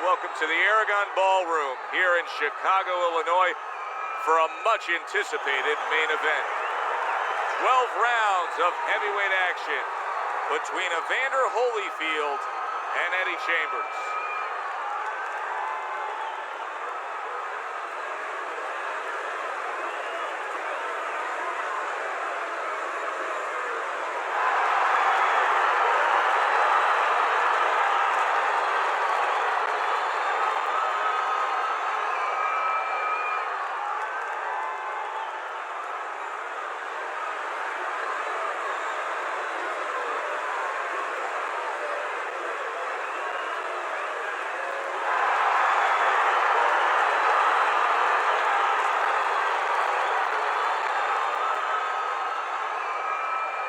welcome to the Aragon Ballroom here in Chicago, Illinois for a much-anticipated main event. 12 rounds of heavyweight action between Evander Holyfield and Eddie Chambers.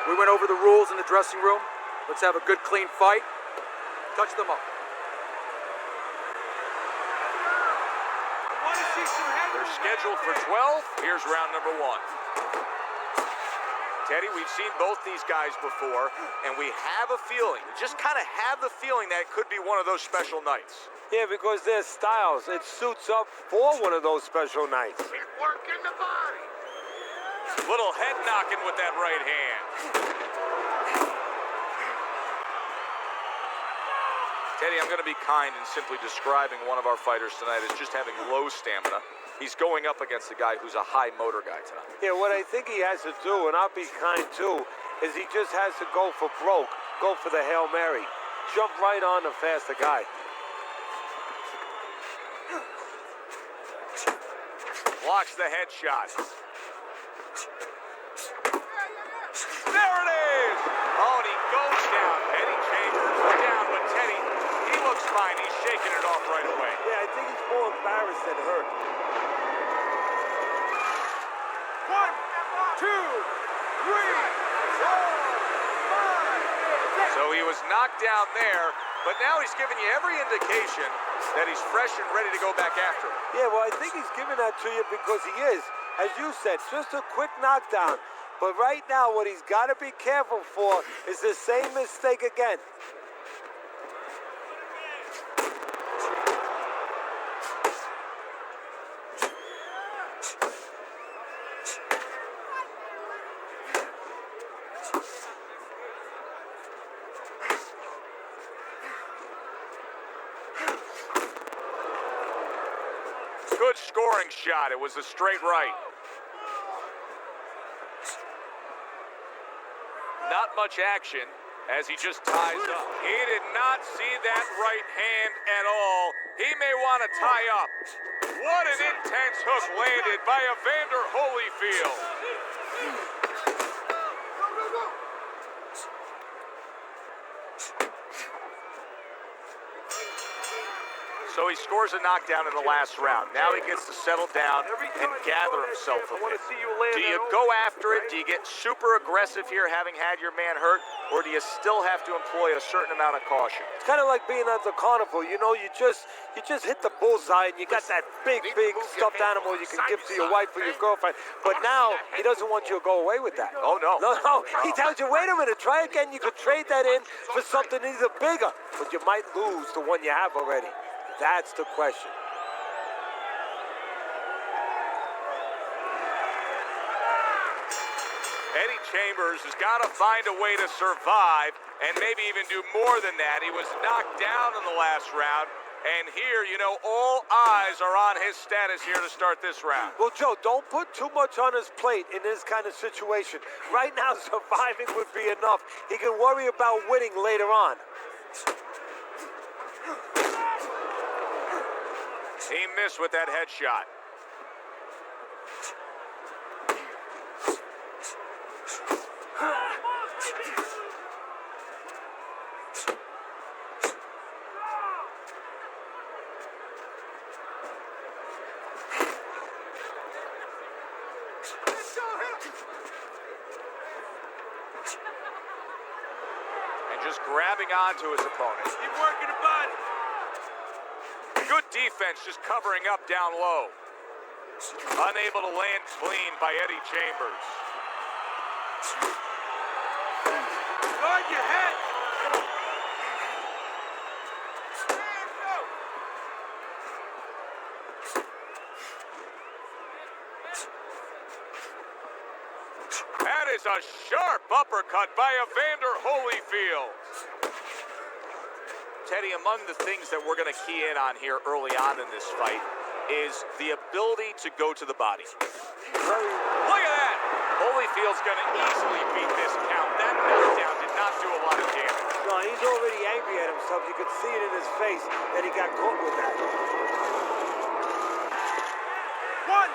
We went over the rules in the dressing room. Let's have a good, clean fight. Touch them up. They're scheduled for 12. Here's round number 1. Teddy, we've seen both these guys before, and we have a feeling, just kind of have the feeling that it could be one of those special nights. Yeah, because their styles, it suits up for one of those special nights. Keep working the body. Little head knocking with that right hand. Teddy, I'm going to be kind in simply describing one of our fighters tonight as just having low stamina. He's going up against a guy who's a high motor guy tonight. Yeah, what I think he has to do, and I'll be kind too, is he just has to go for broke, go for the Hail Mary. Jump right on the faster guy. Blocks the headshot. There it is! Oh, and he goes down. Eddie Chambers is down, but Teddy, he looks fine. He's shaking it off right away. Yeah, I think he's more embarrassed than hurt. 1, 2, 3, 4, 5. So he was knocked down there, but now he's giving you every indication that he's fresh and ready to go back after it. Yeah, well, I think he's giving that to you because he is, as you said, just a quick knockdown. But right now, what he's got to be careful for is the same mistake again. Good scoring shot. It was a straight right. Not much action as he just ties up. He did not see that right hand at all. He may want to tie up. What an intense hook landed by Evander Holyfield. So he scores a knockdown in the last round. Now he gets to settle down and gather himself a bit. Do you go after it? Do you get super aggressive here having had your man hurt? Or do you still have to employ a certain amount of caution? It's kind of like being at the carnival. You know, you just hit the bullseye and you got that big stuffed animal you can give to your wife or your girlfriend. But now he doesn't want you to go away with that. Oh, no. No. He tells you, wait a minute, try again. You could trade that in for something either bigger. But you might lose the one you have already. That's the question. Eddie Chambers has got to find a way to survive and maybe even do more than that. He was knocked down in the last round, and here, you know, all eyes are on his status here to start this round. Well, Joe, don't put too much on his plate in this kind of situation. Right now, surviving would be enough. He can worry about winning later on. He missed with that headshot. And just grabbing onto his opponent. Keep working the body. Good defense, just covering up down low. Unable to land clean by Eddie Chambers. Guard your head. That is a sharp uppercut by Evander Holyfield. Teddy, among the things that we're going to key in on here early on in this fight is the ability to go to the body. Look at that! Holyfield's going to easily beat this count. That knockdown did not do a lot of damage. No, he's already angry at himself. You could see it in his face that he got caught with that. 1,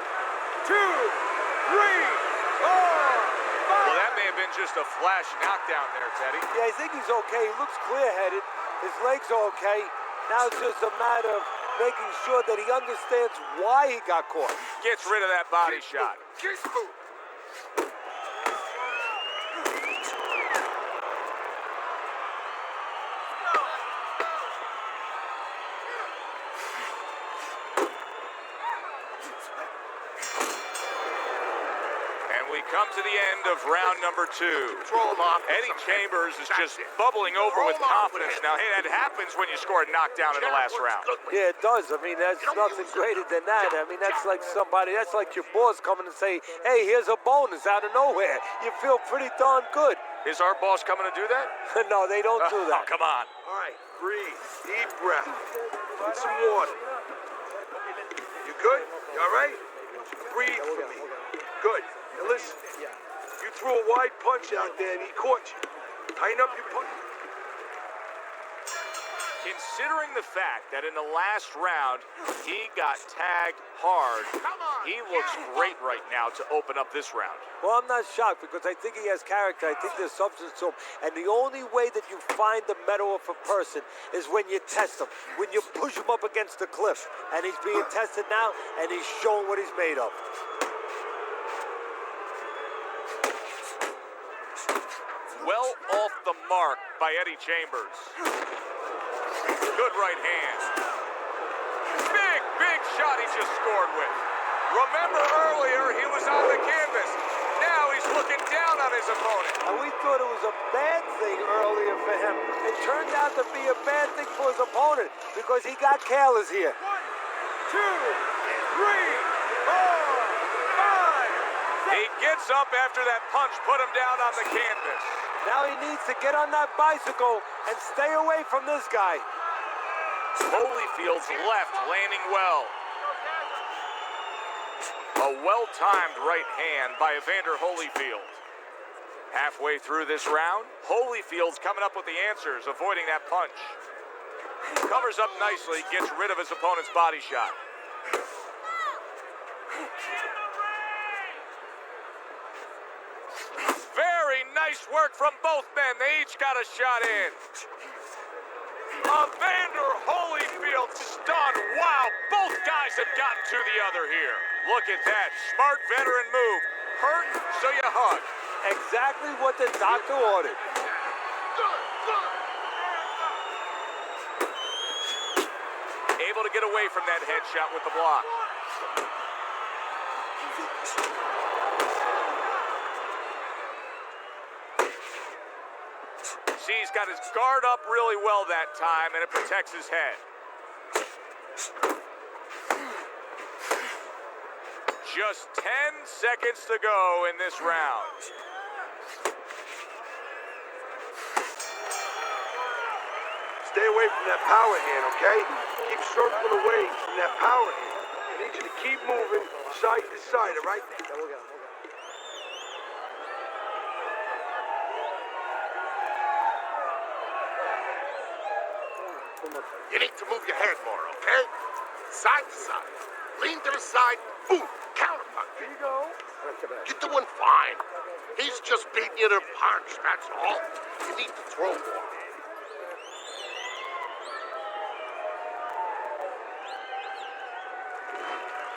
2, 3, 4, 5. Well, that may have been just a flash knockdown there, Teddy. Yeah, I think he's okay. He looks clear-headed. His legs are okay. Now it's just a matter of making sure that he understands why he got caught. Gets rid of that body shot. Keep moving. And we come to the end of round number 2. Throw him off. Eddie Chambers is just bubbling over with confidence now. Hey, that happens when you score a knockdown in the last round. Yeah, it does. I mean, there's nothing greater than that. I mean, that's like somebody, that's like your boss coming and say, hey, here's a bonus out of nowhere. You feel pretty darn good. Is our boss coming to do that? No, they don't do that. Oh, come on. All right, breathe. Deep breath. Drink some water. You good? You all right? Breathe for me. Good. Now listen. You threw a wide punch out there and he caught you. Tighten up your punch. Considering the fact that in the last round he got tagged hard, he looks great right now to open up this round. Well, I'm not shocked because I think he has character. I think there's substance to him. And the only way that you find the mettle of a person is when you test him, when you push him up against the cliff. And he's being tested now, and he's showing what he's made of. Well off the mark by Eddie Chambers. Good right hand. Big shot he just scored with. Remember earlier he was on the canvas. Now he's looking down on his opponent. And we thought it was a bad thing earlier for him. It turned out to be a bad thing for his opponent because he got careless here. 1, 2, 3, 4, 5. He gets up after that punch put him down on the canvas. Now he needs to get on that bicycle and stay away from this guy. Holyfield's left landing well. A well-timed right hand by Evander Holyfield. Halfway through this round, Holyfield's coming up with the answers, avoiding that punch. Covers up nicely, gets rid of his opponent's body shot. Very nice work from both men. They each got a shot in. Evander Holyfield stunned. Wow, both guys have gotten to the other here. Look at that. Smart veteran move. Hurt, so you hug. Exactly what the doctor ordered. Able to get away from that headshot with the block. See, he's got his guard up really well that time, and it protects his head. Just 10 seconds to go in this round. Stay away from that power hand, okay? Keep circling away from that power hand. I need you to keep moving side to side, all right? You need to move your head more, okay? Side to side. Lean to the side. Boom. Counterpunch. There you go. You're doing fine. He's just beating you to the punch, that's all. You need to throw more.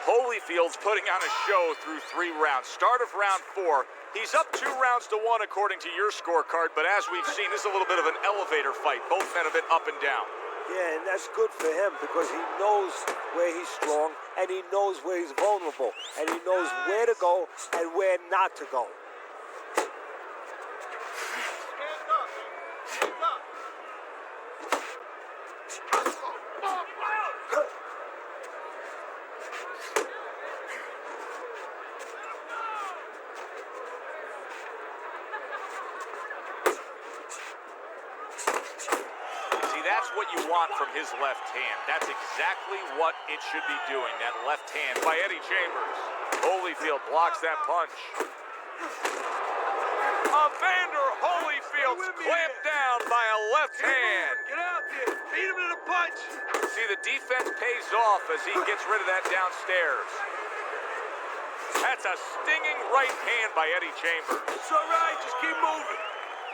Holyfield's putting on a show through 3 rounds. Start of round 4. He's up 2 rounds to 1 according to your scorecard, but as we've seen, this is a little bit of an elevator fight. Both men have been up and down. Yeah, and that's good for him because he knows where he's strong and he knows where he's vulnerable and he knows where to go and where not to go. what you want from his left hand. That's exactly what it should be doing, that left hand by Eddie Chambers. Holyfield blocks that punch. Evander Holyfield's clamped down by a left hand. Get out there. Beat him to the punch. See, the defense pays off as he gets rid of that downstairs. That's a stinging right hand by Eddie Chambers. It's all right. Just keep moving.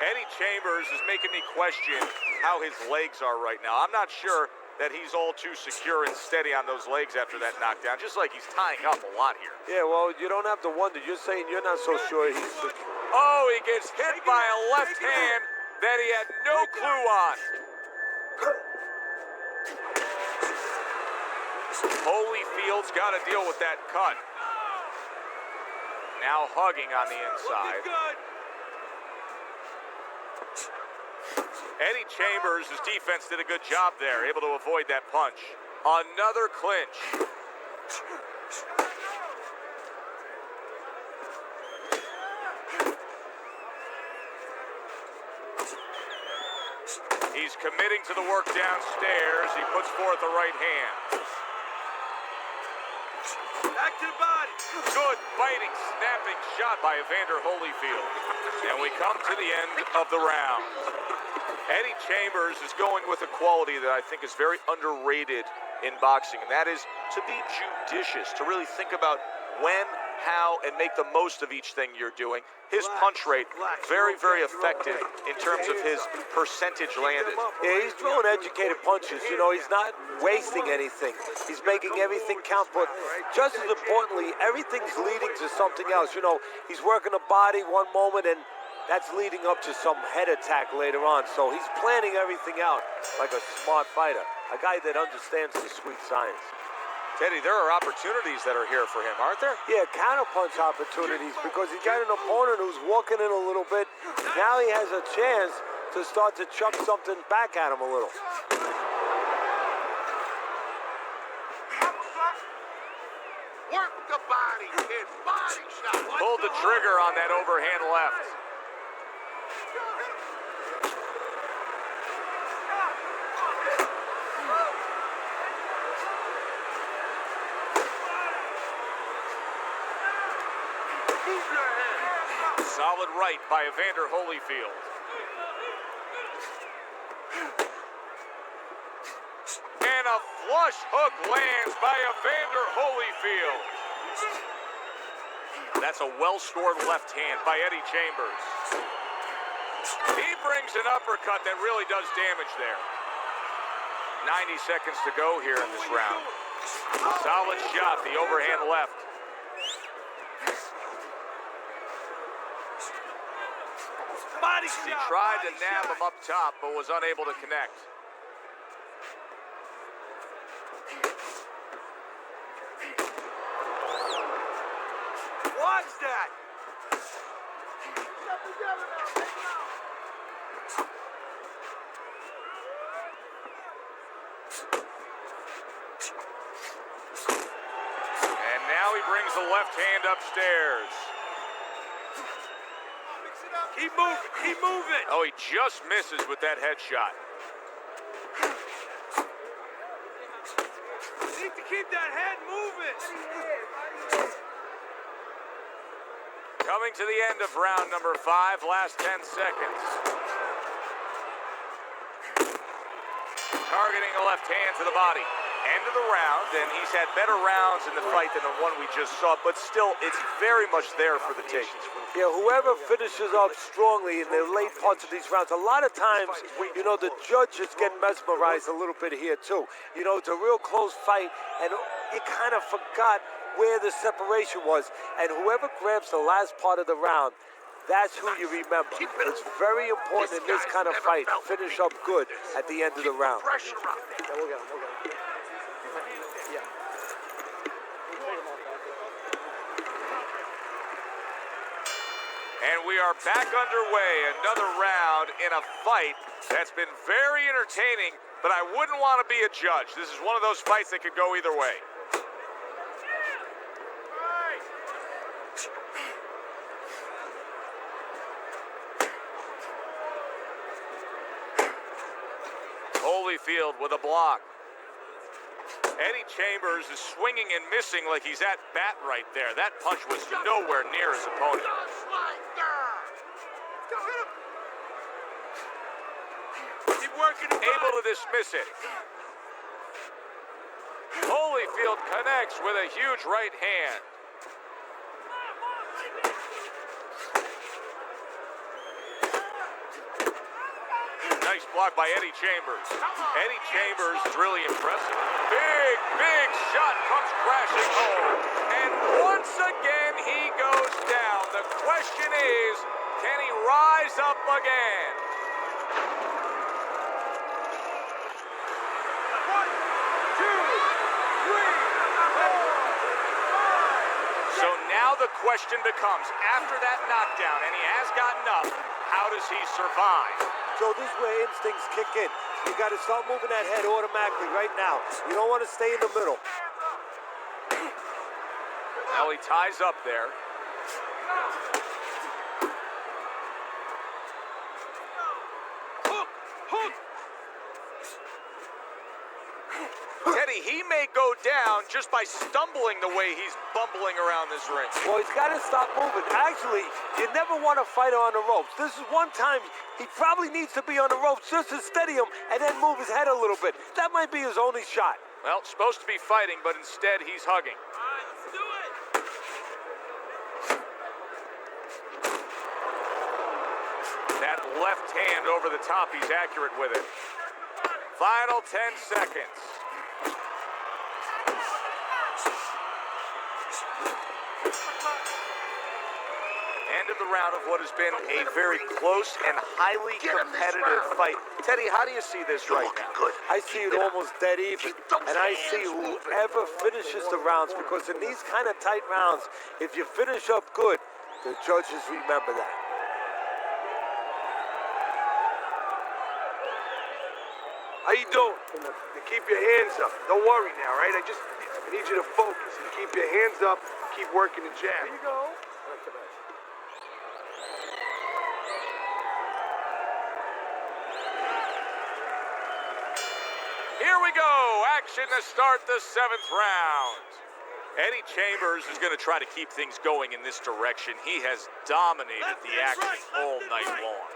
Eddie Chambers is making me question how his legs are right now. I'm not sure that he's all too secure and steady on those legs after that knockdown, just like he's tying up a lot here. Yeah, well, you don't have to wonder. You're saying you're not so sure he's... Oh, he gets hit by a left hand that he had no clue on. Holyfield's got to deal with that cut. Now hugging on the inside. Eddie Chambers' defense did a good job there, able to avoid that punch. Another clinch. He's committing to the work downstairs. He puts forth the right hand. Back to the body. Good fighting, snapping shot by Evander Holyfield. And we come to the end of the round. Eddie Chambers is going with a quality that I think is very underrated in boxing, and that is to be judicious, to really think about when, how, and make the most of each thing you're doing. His punch rate, very, very effective in terms of his percentage landed. Yeah, he's throwing educated punches. You know, he's not wasting anything. He's making everything count, but just as importantly, everything's leading to something else. You know, he's working the body one moment, and that's leading up to some head attack later on. So he's planning everything out like a smart fighter, a guy that understands the sweet science. Teddy, there are opportunities that are here for him, aren't there? Yeah, counterpunch opportunities, because he's got an opponent who's walking in a little bit. Now he has a chance to start to chuck something back at him a little. Work the body, kid. Body shot. Pulled the trigger on that overhand left. Solid right by Evander Holyfield. And a flush hook lands by Evander Holyfield. That's a well-scored left hand by Eddie Chambers. He brings an uppercut that really does damage there. 90 seconds to go here in this round. Solid shot, the overhand left. He tried to nab him up top, but was unable to connect. Watch that. And now he brings the left hand upstairs. Keep moving. Keep moving. Oh, he just misses with that headshot. Need to keep that head moving. Coming to the end of round number 5, last 10 seconds. Targeting the left hand to the body. End of the round, and he's had better rounds in the fight than the one we just saw, but still, it's very much there for the taking. Yeah, whoever finishes up strongly in the late parts of these rounds, a lot of times, you know, the judges get mesmerized a little bit here, too. You know, it's a real close fight, and you kind of forgot where the separation was. And whoever grabs the last part of the round, that's who you remember. It's very important in this kind of fight to finish up good at the end of the round. Pressure on there. Yeah, we'll get him. Yeah. And we are back underway, another round in a fight that's been very entertaining, but I wouldn't want to be a judge. This is one of those fights that could go either way. Holyfield with a block. Eddie Chambers is swinging and missing like he's at bat right there. That punch was nowhere near his opponent. Keep working it. Able to dismiss it. Holyfield connects with a huge right hand. Nice block by Eddie Chambers. Eddie Chambers is really impressive. Big shot comes crashing home. And once again, he goes down. The question is, can he rise up again? So now the question becomes, after that knockdown, and he has gotten up, how does he survive? So this is where instincts kick in. You got to start moving that head automatically right now. You don't want to stay in the middle. Now he ties up there. Teddy, he may go down just by stumbling the way he's bumbling around this ring. Well, he's got to stop moving. Actually, you never want to fight on the ropes. This is one time he probably needs to be on the ropes just to steady him and then move his head a little bit. That might be his only shot. Well, supposed to be fighting, but instead he's hugging. All right, let's do it. That left hand over the top, he's accurate with it. Final 10 seconds. End of the round of what has been a very close and highly competitive fight. Teddy, how do you see this right now? I see it almost dead even. And I see whoever finishes the rounds, because in these kind of tight rounds, if you finish up good, the judges remember that. How you doing? Keep your hands up. Don't worry now, right? I need you to focus and keep your hands up. Keep working the jab. There you go. Here we go. Action to start the 7th round. Eddie Chambers is going to try to keep things going in this direction. He has dominated the action all night long.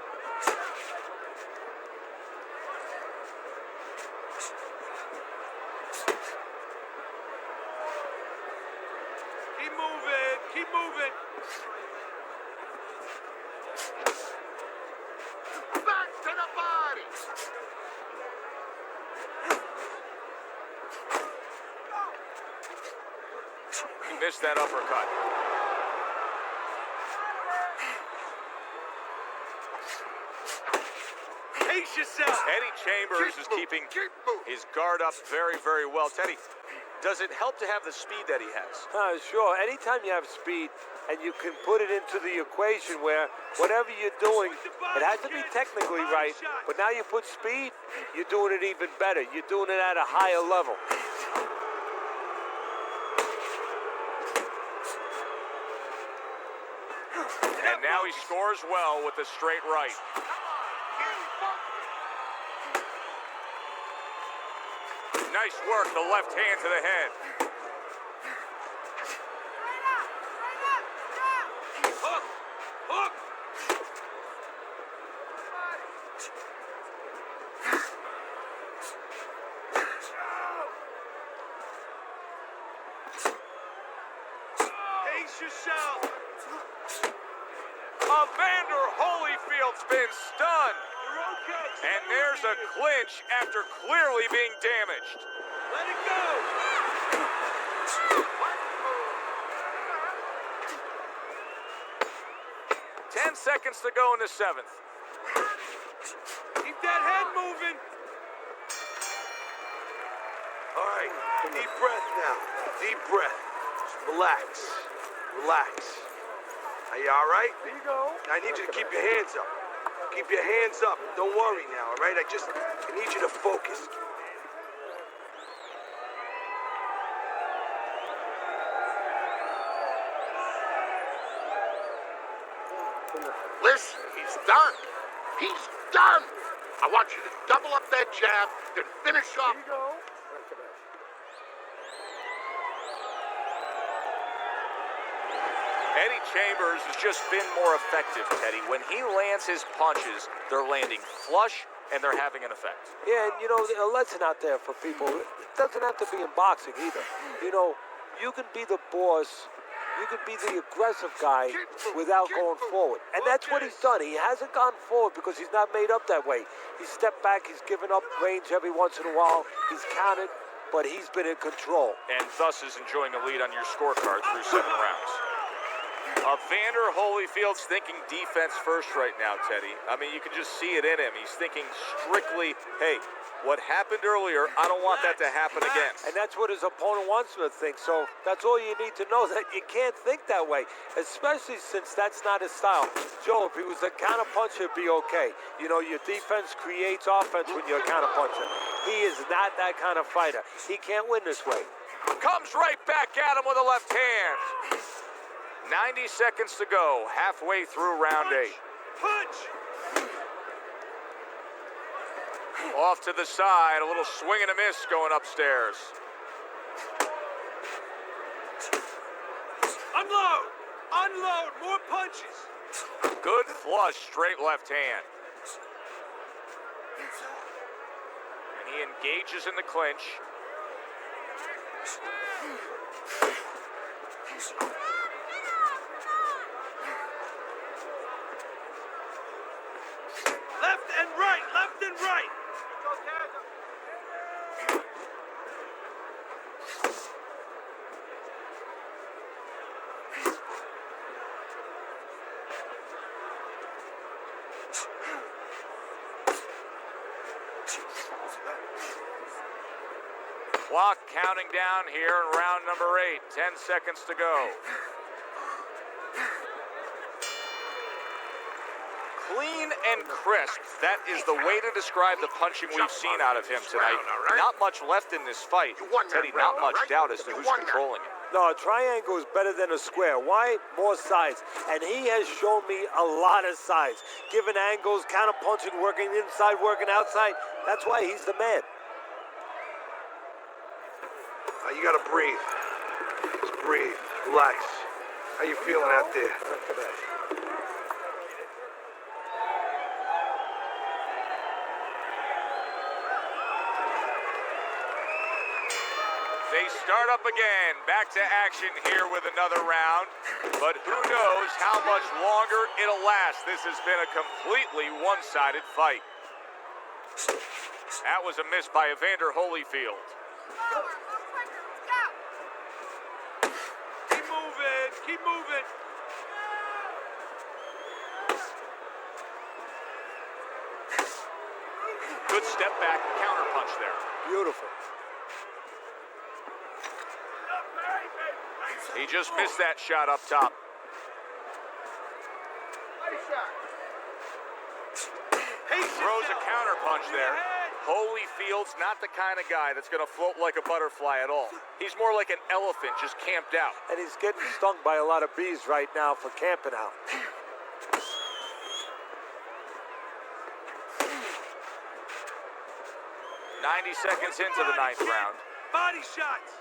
Keep moving. Keep moving. Back to the body. He missed that uppercut. Pace yourself. Eddie Chambers is keeping his guard up very, very well. Teddy, does it help to have the speed that he has? Sure. Anytime you have speed and you can put it into the equation where whatever you're doing, it has to be technically right, but now you put speed, you're doing it even better. You're doing it at a higher level. And now he scores well with the straight right. Nice work, the left hand to the head. Hook. Hook. Pace yourself. Evander Holyfield's been stunned. You're okay. And there's a clinch after clearly being damaged. Let it go. 10 seconds to go in the 7th. Keep that head moving. All right, deep breath now. Deep breath. Just relax. Relax. Are you all right? There you go. I need you to keep your hands up. Keep your hands up. Don't worry now, all right? I need you to focus. Listen, he's done. He's done. I want you to double up that jab something. Finish up. Eddie Chambers has just been more effective, Teddy. When he lands his punches, they're landing flush and they're having an effect. Yeah, and you know, a lesson out there for people. It doesn't have to be in boxing either. You know, you can be the boss, you can be the aggressive guy without going forward. And that's what he's done. He hasn't gone forward because he's not made up that way. He's stepped back, he's given up range every once in a while, he's counted, but he's been in control. And thus is enjoying a lead on your scorecard through 7 rounds. Evander Holyfield's thinking defense first right now, Teddy. I mean, you can just see it in him. He's thinking strictly, hey, what happened earlier, I don't want that to happen again. And that's what his opponent wants him to think. So that's all you need to know, that you can't think that way, especially since that's not his style. Joe, if he was a counterpuncher, it'd be okay. You know, your defense creates offense when you're a counterpuncher. He is not that kind of fighter. He can't win this way. Comes right back at him with a left hand. 90 seconds to go, halfway through round 8. Punch! Off to the side, a little swing and a miss going upstairs. Unload! Unload! More punches! Good flush, straight left hand. And he engages in the clinch. Left and right! Left and right! Clock counting down here in round number 8. 10 seconds to go. Clean and crisp. That is the way to describe the punching we've seen out of him tonight. Not much left in this fight. Teddy, not much doubt as to who's controlling it. No, a triangle is better than a square. Why? More sides. And he has shown me a lot of sides. Given angles, counterpunching, working inside, working outside. That's why he's the man. You gotta breathe. Just breathe. Relax. How you feeling out there? They start up again. Back to action here with another round. But who knows how much longer it'll last. This has been a completely one-sided fight. That was a miss by Evander Holyfield. Keep moving. Keep moving. Good step back counter punch there. Beautiful. He just missed that shot up top. Throws a counter punch there. Holyfield's not the kind of guy that's going to float like a butterfly at all. He's more like an elephant just camped out. And he's getting stung by a lot of bees right now for camping out. 90 seconds into the 9th round. Body shots.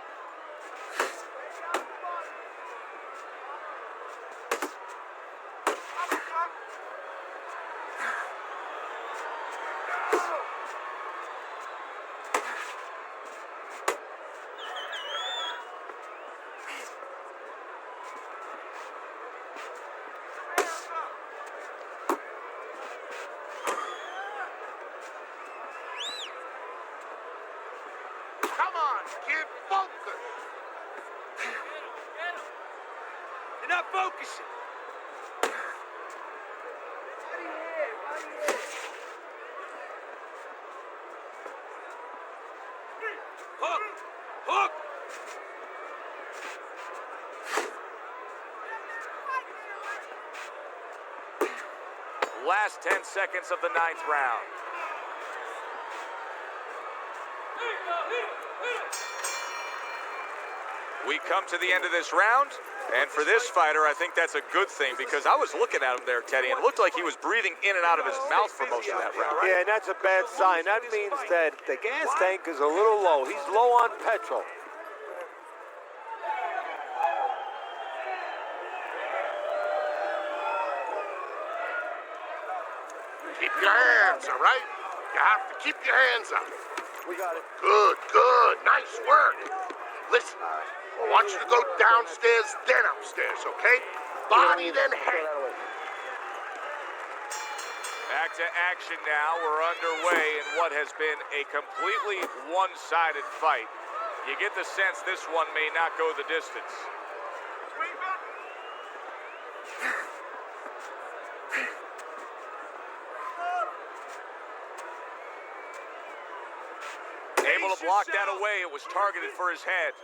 Come on, kid, focus. You're not focusing. Hook! Hook! Last 10 seconds of the 9th round. We come to the end of this round. And for this fighter, I think that's a good thing because I was looking at him there, Teddy, and it looked like he was breathing in and out of his mouth for most of that round. Yeah, and that's a bad sign. That means that the gas tank is a little low. He's low on petrol. Keep your hands, all right? You have to keep your hands up. We got it. Good, good. Nice work. Listen, I want you to go downstairs, then upstairs, okay? Body, then head. Back to action now. We're underway in what has been a completely one-sided fight. You get the sense this one may not go the distance. Able to block that away. It was targeted for his head.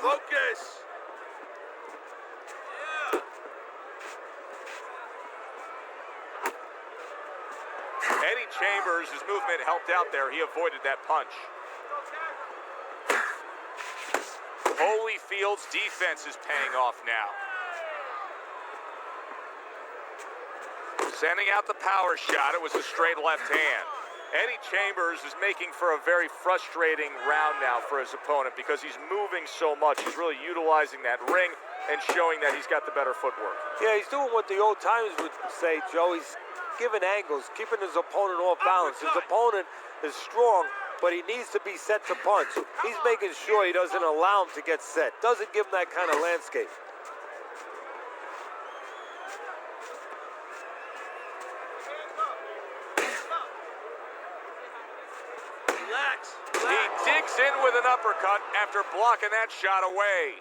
Focus. Eddie Chambers, his movement helped out there. He avoided that punch. Holyfield's defense is paying off now. Sending out the power shot. It was a straight left hand. Eddie Chambers is making for a very frustrating round now for his opponent because he's moving so much. He's really utilizing that ring and showing that he's got the better footwork. Yeah, he's doing what the old timers would say, Joe. He's giving angles, keeping his opponent off balance. His opponent is strong, but he needs to be set to punch. He's making sure he doesn't allow him to get set. Doesn't give him that kind of landscape. He digs in with an uppercut after blocking that shot away.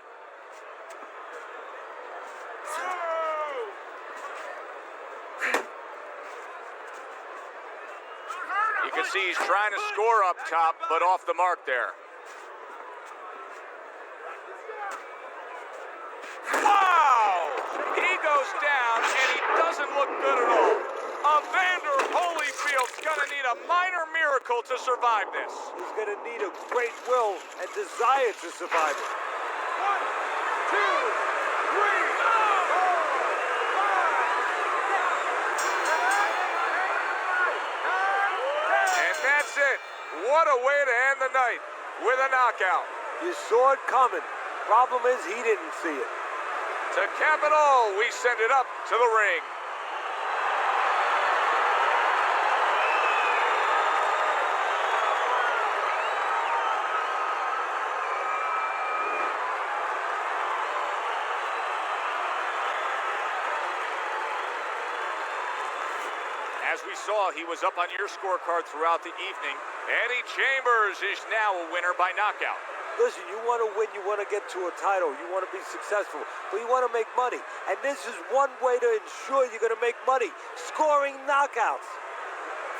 You can see he's trying to score up top, but off the mark there. Wow! He goes down, and he doesn't look good at all. Evander Holyfield's gonna need a minor miracle to survive this. He's going to need a great will and desire to survive it. 1, 2, 3, 4, 5. And that's it. What a way to end the night with a knockout. You saw it coming. Problem is, he didn't see it. To cap it all, we send it up to the ring. As we saw, he was up on your scorecard throughout the evening. Eddie Chambers is now a winner by knockout. Listen, you want to win, you want to get to a title, you want to be successful, but you want to make money. And this is one way to ensure you're going to make money, scoring knockouts.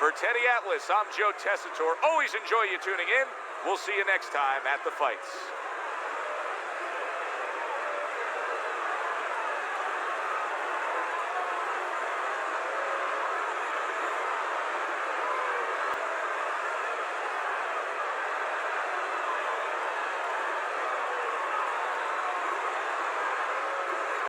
For Teddy Atlas, I'm Joe Tessitore. Always enjoy you tuning in. We'll see you next time at the fights.